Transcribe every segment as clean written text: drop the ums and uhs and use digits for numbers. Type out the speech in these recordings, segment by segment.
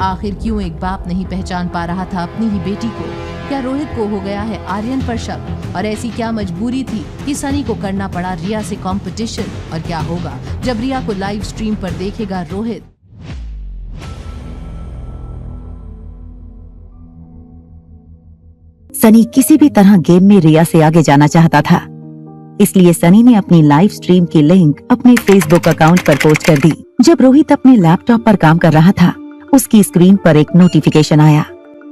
आखिर क्यों एक बाप नहीं पहचान पा रहा था अपनी ही बेटी को? क्या रोहित को हो गया है आर्यन पर शक? और ऐसी क्या मजबूरी थी कि सनी को करना पड़ा रिया से कंपटीशन? और क्या होगा जब रिया को लाइव स्ट्रीम पर देखेगा रोहित? सनी किसी भी तरह गेम में रिया से आगे जाना चाहता था, इसलिए सनी ने अपनी लाइव स्ट्रीम की लिंक अपने फेसबुक अकाउंट पर पोस्ट कर दी। जब रोहित अपने लैपटॉप पर काम कर रहा था, उसकी स्क्रीन पर एक नोटिफिकेशन आया।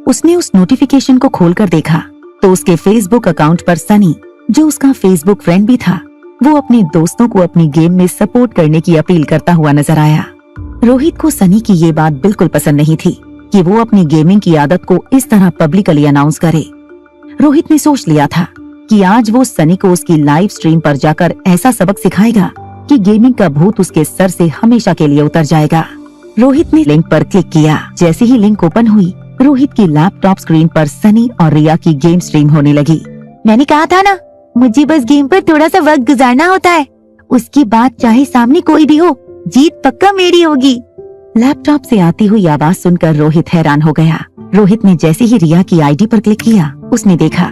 उसने उस नोटिफिकेशन को खोलकर देखा तो उसके फेसबुक अकाउंट पर सनी, जो उसका फेसबुक फ्रेंड भी था, वो अपने दोस्तों को अपनी गेम में सपोर्ट करने की अपील करता हुआ नजर आया। रोहित को सनी की ये बात बिल्कुल पसंद नहीं थी कि वो अपनी गेमिंग की आदत को इस तरह पब्लिकली अनाउंस करे। रोहित ने सोच लिया था कि आज वो सनी को उसकी लाइव स्ट्रीम पर जाकर ऐसा सबक सिखाएगा कि गेमिंग का भूत उसके सर से हमेशा के लिए उतर जाएगा। रोहित ने लिंक पर क्लिक किया। जैसे ही लिंक ओपन हुई, रोहित की लैपटॉप स्क्रीन पर सनी और रिया की गेम स्ट्रीम होने लगी। मैंने कहा था ना, मुझे बस गेम पर थोड़ा सा वक्त गुजारना होता है, उसकी बात चाहे सामने कोई भी हो, जीत पक्का मेरी होगी। लैपटॉप से आती हुई आवाज सुनकर रोहित हैरान हो गया। रोहित ने जैसे ही रिया की आईडी पर क्लिक किया, उसने देखा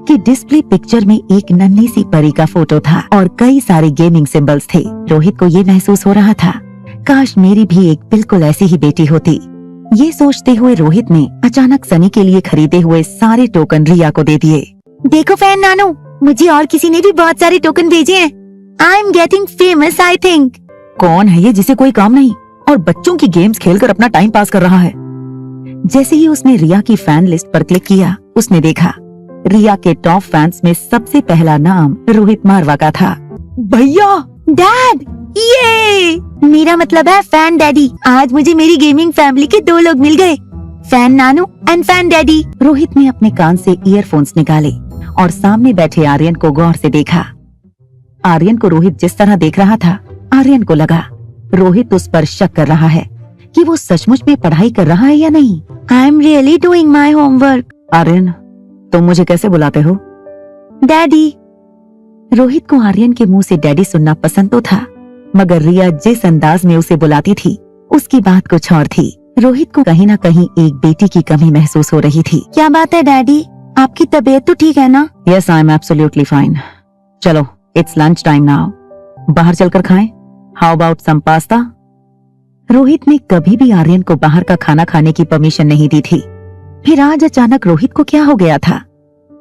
कि डिस्प्ले पिक्चर में एक नन्ही सी परी का फोटो था और कई सारे गेमिंग सिंबल्स थे। रोहित को ये महसूस हो रहा था, काश मेरी भी एक बिल्कुल ऐसी ही बेटी होती। ये सोचते हुए रोहित ने अचानक सनी के लिए खरीदे हुए सारे टोकन रिया को दे दिए। देखो फैन नानू, मुझे और किसी ने भी बहुत सारे टोकन भेजे हैं। I am getting famous I think. कौन है ये जिसे कोई काम नहीं और बच्चों की गेम्स खेलकर अपना टाइम पास कर रहा है? जैसे ही उसने रिया की फैन लिस्ट पर क्लिक किया, उसने देखा रिया के टॉप फैंस में सबसे पहला नाम रोहित मारवा का था। भैया, डैड, ये मेरा मतलब है फैन डैडी। आज मुझे मेरी गेमिंग फैमिली के 2 लोग मिल गए, fan Nanu and fan daddy. Rohit ने अपने कान से ईयरफोन्स निकाले और सामने बैठे आर्यन को गौर से देखा। आर्यन को रोहित जिस तरह देख रहा था, आर्यन को लगा रोहित उस पर शक कर रहा है कि वो सचमुच में पढ़ाई कर रहा है या नहीं। I am really doing my homework. Aryan, तुम मुझे कैसे बुलाते हो? डैडी। रोहित को आर्यन के मुंह से डैडी सुनना पसंद तो था, मगर रिया जिस अंदाज में उसे बुलाती थी, उसकी बात कुछ और थी। रोहित को कहीं न कहीं एक बेटी की कमी महसूस हो रही थी। क्या बात है डैडी, आपकी तबीयत तो ठीक है ना? Yes, I am absolutely fine. चलो, इट्स लंच टाइम नाउ, बाहर चलकर खाएं। How about some pasta? Rohit ने कभी भी आर्यन को बाहर का खाना खाने की परमिशन नहीं दी थी, फिर आज अचानक रोहित को क्या हो गया था?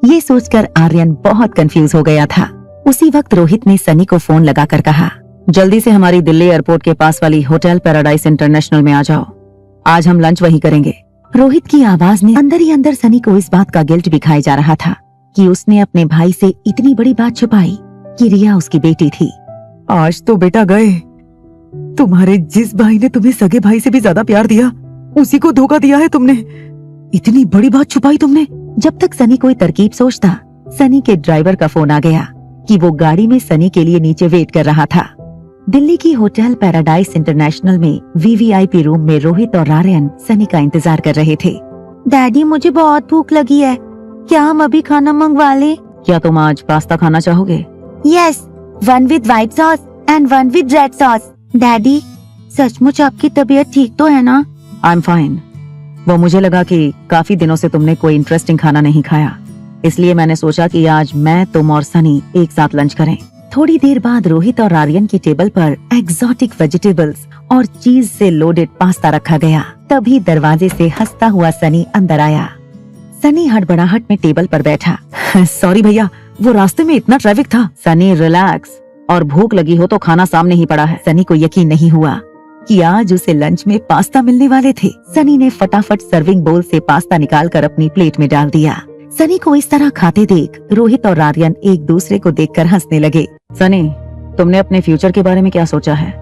ये सोचकर आर्यन बहुत कंफ्यूज हो गया था। उसी वक्त रोहित ने सनी को फोन लगाकर कहा, जल्दी से हमारी दिल्ली एयरपोर्ट के पास वाली होटल पैराडाइज इंटरनेशनल में आ जाओ, आज हम लंच वहीं करेंगे। रोहित की आवाज ने अंदर ही अंदर सनी को इस बात का गिल्ट भी खाया जा रहा था कि उसने अपने भाई से इतनी बड़ी बात छुपाई कि रिया उसकी बेटी थी। आज तो बेटा गए, तुम्हारे जिस भाई ने तुम्हें सगे भाई से भी ज्यादा प्यार दिया, उसी को धोखा दिया है तुमने। इतनी बड़ी बात छुपाई तुमने। जब तक सनी कोई तरकीब सोचता, सनी के ड्राइवर का फोन आ गया कि वो गाड़ी में सनी के लिए नीचे वेट कर रहा था। दिल्ली की होटल पैराडाइज इंटरनेशनल में वीवीआईपी रूम में रोहित और आर्यन सनी का इंतजार कर रहे थे। डैडी, मुझे बहुत भूख लगी है, क्या हम अभी खाना मंगवा लें? क्या तुम आज पास्ता खाना चाहोगे? Yes, 1 with white sauce and 1 with red sauce. Daddy, सचमुच आपकी तबीयत ठीक तो है ना? I am fine. वो मुझे लगा कि काफी दिनों से तुमने कोई इंटरेस्टिंग खाना नहीं खाया, इसलिए मैंने सोचा कि आज मैं, तुम और सनी एक साथ लंच करें। थोड़ी देर बाद रोहित और आर्यन की टेबल पर एग्जॉटिक वेजिटेबल्स और चीज से लोडेड पास्ता रखा गया। तभी दरवाजे से हंसता हुआ सनी अंदर आया। सनी हड़बड़ाहट में टेबल पर बैठा। सॉरी भैया, वो रास्ते में इतना ट्रैफिक था। सनी रिलैक्स, और भूख लगी हो तो खाना सामने ही पड़ा है। सनी को यकीन नहीं हुआ कि आज उसे लंच में पास्ता मिलने वाले थे। सनी ने फटाफट सर्विंग बोल से पास्ता निकालकर अपनी प्लेट में डाल दिया। सनी को इस तरह खाते देख रोहित और आर्यन एक दूसरे को देखकर हंसने लगे। सनी, तुमने अपने फ्यूचर के बारे में क्या सोचा है?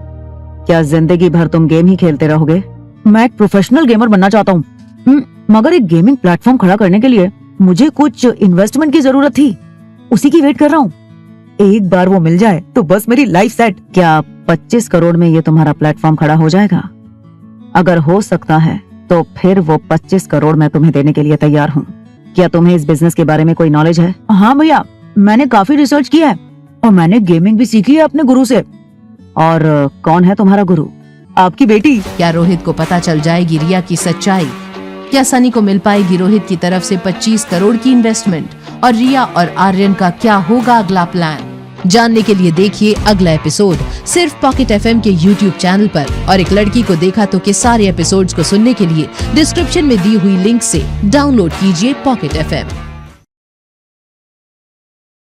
क्या जिंदगी भर तुम गेम ही खेलते रहोगे? मैं एक प्रोफेशनल गेमर बनना चाहता हूँ, मगर एक गेमिंग प्लेटफॉर्म खड़ा करने के लिए मुझे कुछ इन्वेस्टमेंट की जरूरत थी, उसी की वेट कर रहा हूँ। एक बार वो मिल जाए तो बस मेरी लाइफ सेट। क्या 25 करोड़ में ये तुम्हारा प्लेटफॉर्म खड़ा हो जाएगा? अगर हो सकता है तो फिर वो 25 करोड़ मैं तुम्हें देने के लिए तैयार हूँ। क्या तुम्हें इस बिजनेस के बारे में कोई नॉलेज है? हाँ भैया, मैंने काफी रिसर्च किया है और मैंने गेमिंग भी सीखी है अपने गुरु से। और कौन है तुम्हारा गुरु? आपकी बेटी। क्या रोहित को पता चल जाएगी रिया की सच्चाई? क्या सनी को मिल पाएगी रोहित की तरफ से 25 करोड़ की इन्वेस्टमेंट? और रिया और आर्यन का क्या होगा अगला प्लान? जानने के लिए देखिए अगला एपिसोड सिर्फ पॉकेट एफएम के YouTube चैनल पर। और एक लड़की को देखा तो के सारे एपिसोड्स को सुनने के लिए डिस्क्रिप्शन में दी हुई लिंक से डाउनलोड कीजिए पॉकेट एफएम।